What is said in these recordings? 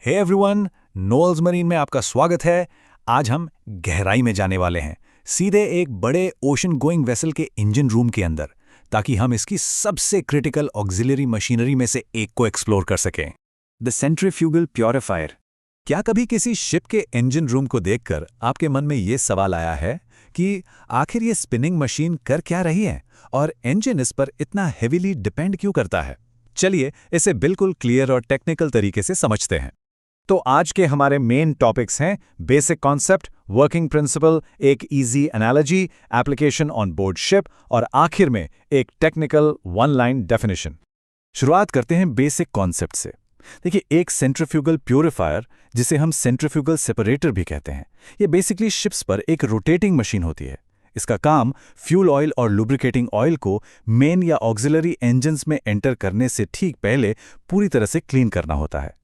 Hey everyone, Knowles marine में आपका स्वागत है। आज हम गहराई में जाने वाले हैं, सीधे एक बड़े ओशन गोइंग वेसल के इंजन रूम के अंदर, ताकि हम इसकी सबसे क्रिटिकल ऑक्सिलरी मशीनरी में से एक को एक्सप्लोर कर सकें, द सेंट्रीफ्यूगल प्योरीफायर। क्या कभी किसी शिप के इंजन रूम को देखकर आपके मन में ये सवाल आया है कि आखिर ये स्पिनिंग मशीन कर क्या रही है और इंजन इस पर इतना हेवीली डिपेंड क्यों करता है? चलिए इसे बिल्कुल क्लियर और टेक्निकल तरीके से समझते हैं। तो आज के हमारे मेन टॉपिक्स हैं बेसिक कॉन्सेप्ट, वर्किंग प्रिंसिपल, एक easy analogy, application on board ship और आखिर में एक टेक्निकल वन लाइन डेफिनेशन। शुरुआत करते हैं बेसिक कॉन्सेप्ट से। देखिए, एक सेंट्रीफ्यूगल प्यूरीफायर, जिसे हम सेंट्रीफ्यूगल सेपरेटर भी कहते हैं, ये बेसिकली शिप्स पर एक रोटेटिंग मशीन होती है। इसका काम फ्यूल ऑयल और लुब्रिकेटिंग ऑयल को मेन या ऑक्सिलरी इंजन्स में एंटर करने से ठीक पहले पूरी तरह से क्लीन करना होता है।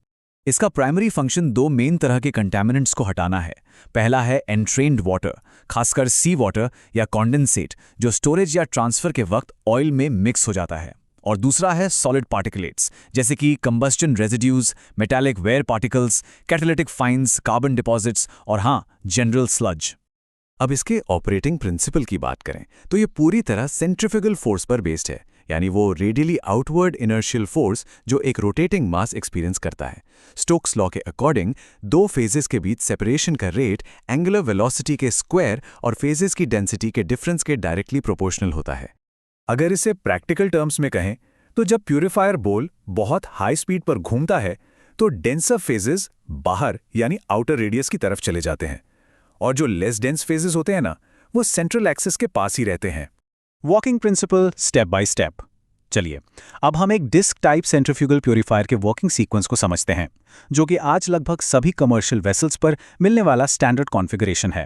इसका प्राइमरी फंक्शन दो मेन तरह के कंटैमिनेंट्स को हटाना है। पहला है एंट्रेन्ड वाटर, खासकर सी वाटर या कॉन्डेंसेट, जो स्टोरेज या ट्रांसफर के वक्त ऑयल में मिक्स हो जाता है। और दूसरा है सॉलिड पार्टिकलेट्स, जैसे कि combustion residues, metallic wear particles, catalytic fines, carbon deposits और हाँ, जनरल स्लज। अब इसके ऑपरेटिंग प्रिंसिपल की बात करें तो ये पूरी तरह सेंट्रीफ्यूगल फोर्स पर बेस्ड है, यानी वो रेडियली आउटवर्ड इनर्शियल फोर्स जो एक रोटेटिंग मास एक्सपीरियंस करता है। स्टोक्स लॉ के अकॉर्डिंग दो फेजेस के बीच सेपरेशन का रेट एंगुलर वेलोसिटी के स्क्वायर और फेजेस की डेंसिटी के डिफरेंस के डायरेक्टली प्रोपोर्शनल होता है। अगर इसे प्रैक्टिकल टर्म्स में कहें तो जब प्यूरीफायर बोल बहुत हाई स्पीड पर घूमता है तो डेंसर फेजेस बाहर यानी आउटर रेडियस की तरफ चले जाते हैं, और जो लेस डेंस फेजेस होते हैं ना, वो सेंट्रल एक्सिस के पास ही रहते हैं। Working principle step by step. चलिए अब हम एक डिस्क टाइप सेंट्रीफ्यूगल प्यूरीफायर के वर्किंग सीक्वेंस को समझते हैं, जो कि आज लगभग सभी कमर्शियल वेसल्स पर मिलने वाला स्टैंडर्ड कॉन्फ़िगरेशन है।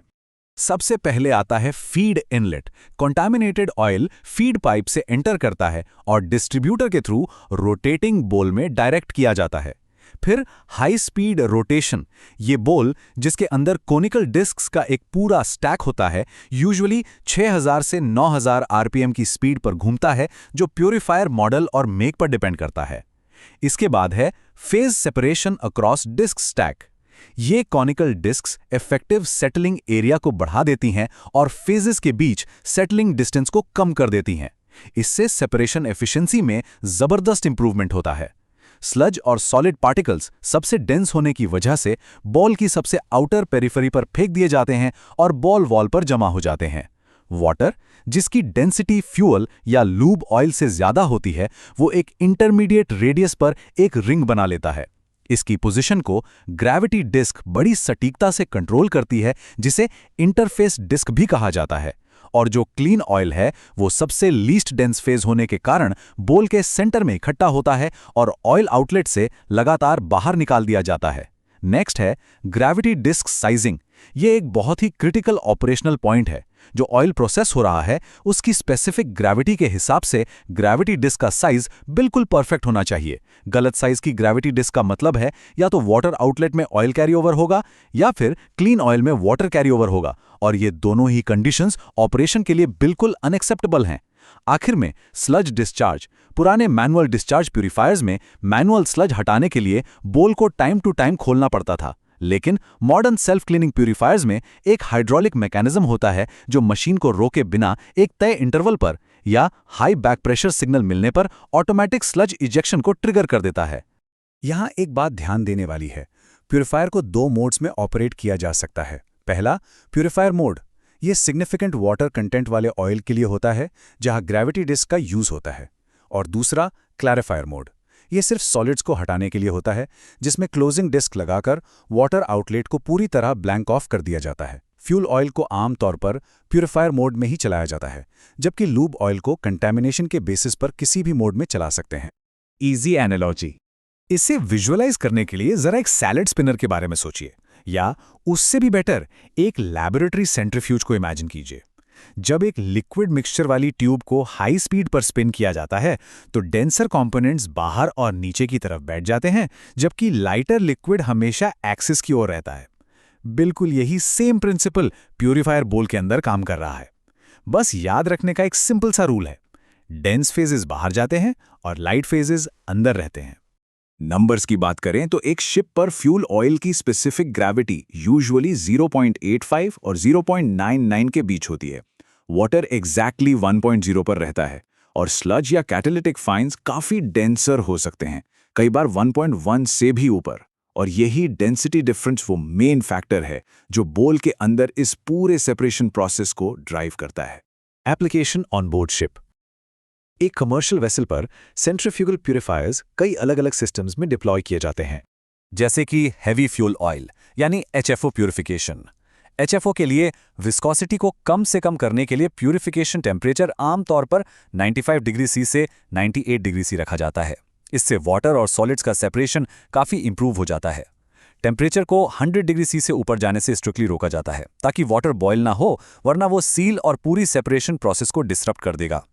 सबसे पहले आता है feed inlet. Contaminated oil feed pipe से एंटर करता है और डिस्ट्रीब्यूटर के थ्रू रोटेटिंग बोल में डायरेक्ट किया जाता है। फिर हाई स्पीड रोटेशन, ये बोल जिसके अंदर कोनिकल डिस्क्स का एक पूरा स्टैक होता है, यूजुअली 6000 से 9000 आरपीएम की स्पीड पर घूमता है, जो प्यूरीफायर मॉडल और मेक पर डिपेंड करता है। इसके बाद है phase separation across disc stack. ये conical discs effective settling area को बढ़ा देती हैं और फेजेस के बीच सेटलिंग डिस्टेंस को कम कर देती हैं। इससे सेपरेशन एफिशिएंसी में जबरदस्त इंप्रूवमेंट होता है। स्लज और सॉलिड पार्टिकल्स सबसे डेंस होने की वजह से बॉल की सबसे आउटर पेरिफेरी पर फेंक दिए जाते हैं और बॉल वॉल पर जमा हो जाते हैं। वाटर, जिसकी डेंसिटी फ्यूल या लूब ऑयल से ज्यादा होती है, वो एक इंटरमीडिएट रेडियस पर एक रिंग बना लेता है। इसकी पोजीशन को ग्रेविटी डिस्क बड़ी सटीकता से कंट्रोल करती है, जिसे इंटरफेस डिस्क भी कहा जाता है। और जो क्लीन ऑयल है वो सबसे लीस्ट डेंस फेज होने के कारण बोल के सेंटर में इकट्ठा होता है और ऑयल आउटलेट से लगातार बाहर निकाल दिया जाता है। नेक्स्ट है ग्रेविटी डिस्क साइजिंग। ये एक बहुत ही क्रिटिकल ऑपरेशनल पॉइंट है। जो ऑयल प्रोसेस हो रहा है उसकी स्पेसिफिक ग्रेविटी के हिसाब से ग्रेविटी डिस्क का साइज बिल्कुल परफेक्ट होना चाहिए। गलत साइज की ग्रेविटी डिस्क का मतलब है या तो वाटर आउटलेट में ऑयल कैरी ओवर होगा या फिर क्लीन ऑयल में वाटर कैरी ओवर होगा, और ये दोनों ही कंडीशंस ऑपरेशन के लिए बिल्कुल अनएक्सेप्टेबल हैं। आखिर में स्लज डिस्चार्ज। पुराने मैनुअल डिस्चार्ज प्यूरीफायर्स में मैनुअल स्लज हटाने के लिए बोल को टाइम टू टाइम खोलना पड़ता था, लेकिन मॉडर्न सेल्फ क्लीनिंग प्यूरीफायर्स में एक हाइड्रोलिक मैकेनिज्म होता है जो मशीन को रोके बिना एक तय इंटरवल पर या हाई बैक प्रेशर सिग्नल मिलने पर ऑटोमेटिक स्लज इजेक्शन को ट्रिगर कर देता है। यहाँ एक बात ध्यान देने वाली है, प्यूरीफायर को दो मोड्स में ऑपरेट किया जा सकता है। पहला, प्यूरीफायर मोड। ये सिग्निफिकेंट वाटर कंटेंट वाले ऑयल के लिए होता है, जहां ग्रेविटी डिस्क का यूज होता है। और दूसरा, क्लैरिफायर मोड। ये सिर्फ सॉलिड्स को हटाने के लिए होता है, जिसमें क्लोजिंग डिस्क लगाकर वाटर आउटलेट को पूरी तरह ब्लैंक ऑफ कर दिया जाता है। फ्यूल ऑयल को आमतौर पर प्यूरीफायर मोड में ही चलाया जाता है, जबकि लूब ऑयल को कंटैमिनेशन के बेसिस पर किसी भी मोड में चला सकते हैं। Easy analogy. इसे विजुअलाइज करने के लिए जरा एक सैलेड स्पिनर के बारे में सोचिए, या उससे भी बेटर एक लैबोरेटरी सेंट्रीफ्यूज को इमेजिन कीजिए। जब एक लिक्विड मिक्सचर वाली ट्यूब को हाई स्पीड पर स्पिन किया जाता है तो डेंसर कंपोनेंट्स बाहर और नीचे की तरफ बैठ जाते हैं, जबकि लाइटर लिक्विड हमेशा एक्सिस की ओर रहता है। बिल्कुल यही सेम प्रिंसिपल प्यूरीफायर बोल के अंदर काम कर रहा है। बस याद रखने का एक सिंपल सा रूल है, डेंस फेजेस बाहर जाते हैं और लाइट फेजेस अंदर रहते हैं। नंबर्स की बात करें तो एक शिप पर फ्यूल ऑयल की स्पेसिफिक ग्रेविटी यूजुअली 0.85 और 0.99 के बीच होती है। वाटर एग्जैक्टली 1.0 पर रहता है और स्लज या कैटालिटिक फाइन्स काफ़ी डेंसर हो सकते हैं, कई बार 1.1 से भी ऊपर। और यही डेंसिटी डिफरेंस वो मेन फैक्टर है जो बोल के अंदर इस पूरे सेपरेशन प्रोसेस को ड्राइव करता है। Application on board ship. एक कमर्शियल वेसल पर सेंट्रीफ्यूगल प्यूरिफायर्स कई अलग-अलग सिस्टम्स में डिप्लॉय किए जाते हैं, जैसे कि हेवी फ्यूल ऑयल यानी एचएफओ प्यूरिफिकेशन। एचएफओ के लिए विस्कोसिटी को कम से कम करने के लिए प्यूरिफिकेशन टेम्परेचर आमतौर पर 95 डिग्री सी से 98 डिग्री सी रखा जाता है। इससे वाटर और सॉलिड्स का सेपरेशन काफ़ी इंप्रूव हो जाता है। टेम्परेचर को 100 डिग्री सी से ऊपर जाने से स्ट्रिक्टली रोका जाता है ताकि वाटर बॉयल ना हो, वरना वो सील और पूरी सेपरेशन प्रोसेस को डिसरप्ट कर देगा।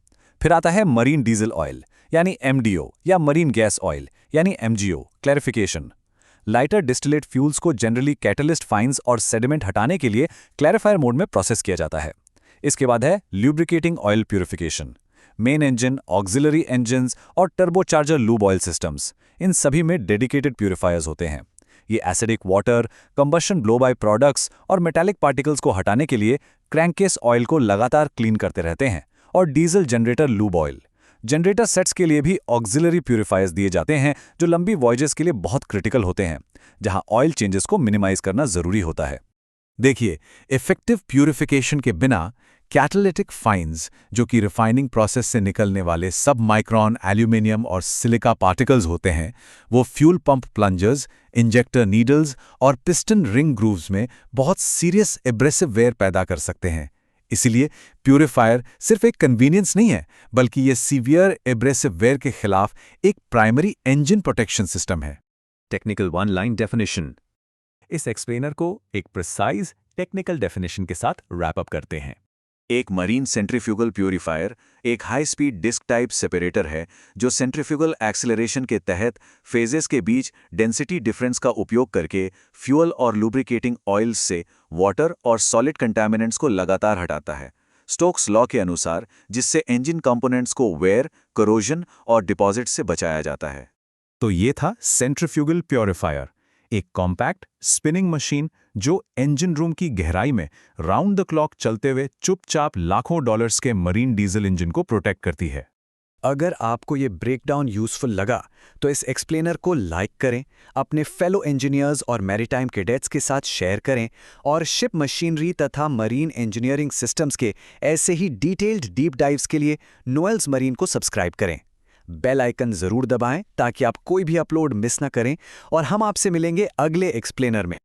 फिर आता है मरीन डीजल ऑयल यानी एमडीओ या मरीन गैस ऑयल यानी MgO clarification. Lighter distillate fuels को जनरली कैटलिस्ट फाइन्स और सेडिमेंट हटाने के लिए क्लैरिफायर मोड में प्रोसेस किया जाता है। इसके बाद है lubricating oil purification. Main engine, auxiliary engines और टर्बोचार्जर लूब ऑयल सिस्टम्स, इन सभी में डेडिकेटेड प्यूरिफायर्स होते हैं। ये acidic water, combustion blow by products और मेटालिक पार्टिकल्स को हटाने के लिए क्रैंककेस ऑयल को लगातार क्लीन करते रहते हैं। और diesel generator lube oil. Generator sets के लिए भी ऑक्सिलरी प्यूरिफायर्स दिए जाते हैं जो लंबी वॉयजेस के लिए बहुत क्रिटिकल होते हैं, जहां ऑयल चेंजेस को मिनिमाइज करना जरूरी होता है। देखिए, इफेक्टिव प्यूरिफिकेशन के बिना कैटालिटिक फाइन्स, जो कि रिफाइनिंग प्रोसेस से निकलने वाले सब माइक्रोन एल्यूमिनियम और सिलिका पार्टिकल्स होते हैं, वो fuel pump plungers, injector needles और पिस्टन रिंग ग्रूव्स में बहुत सीरियस एब्रेसिव वेयर पैदा कर सकते हैं। इसीलिए प्यूरिफायर सिर्फ एक कन्वीनियंस नहीं है, बल्कि ये सीवियर एब्रेसिव वेयर के खिलाफ एक प्राइमरी इंजन प्रोटेक्शन सिस्टम है। Technical one line definition. इस एक्सप्लेनर को एक प्रिसाइज टेक्निकल डेफिनेशन के साथ रैप अप करते हैं। एक मरीन सेंट्रीफ्यूगल प्यूरिफायर एक high speed disc type separator है जो सेंट्रीफ्यूगल एक्सेलरेशन के तहत फेजेस के बीच डेंसिटी डिफरेंस का उपयोग करके फ्यूल और लुब्रिकेटिंग ऑयल्स से वाटर और सॉलिड कंटामिनेंट्स को लगातार हटाता है, स्टोक्स लॉ के अनुसार, जिससे इंजन कंपोनेंट्स को वेयर, करोजन और डिपॉजिट से बचाया जाता है। तो ये था सेंट्रीफ्यूगल प्यूरिफायर, एक कॉम्पैक्ट स्पिनिंग मशीन जो इंजन रूम की गहराई में राउंड द क्लॉक चलते हुए चुपचाप लाखों डॉलर्स के मरीन डीजल इंजन को प्रोटेक्ट करती है। अगर आपको ये ब्रेकडाउन यूजफुल लगा तो इस एक्सप्लेनर को लाइक करें, अपने फेलो इंजीनियर्स और मैरीटाइम कैडेट्स के साथ शेयर करें और शिप मशीनरी तथा मरीन इंजीनियरिंग सिस्टम्स के ऐसे ही डिटेल्ड डीप डाइव्स के लिए नोएल्स मरीन को सब्सक्राइब करें। बेल आइकन जरूर दबाएं ताकि आप कोई भी अपलोड मिस ना करें और हम आपसे मिलेंगे अगले एक्सप्लेनर में।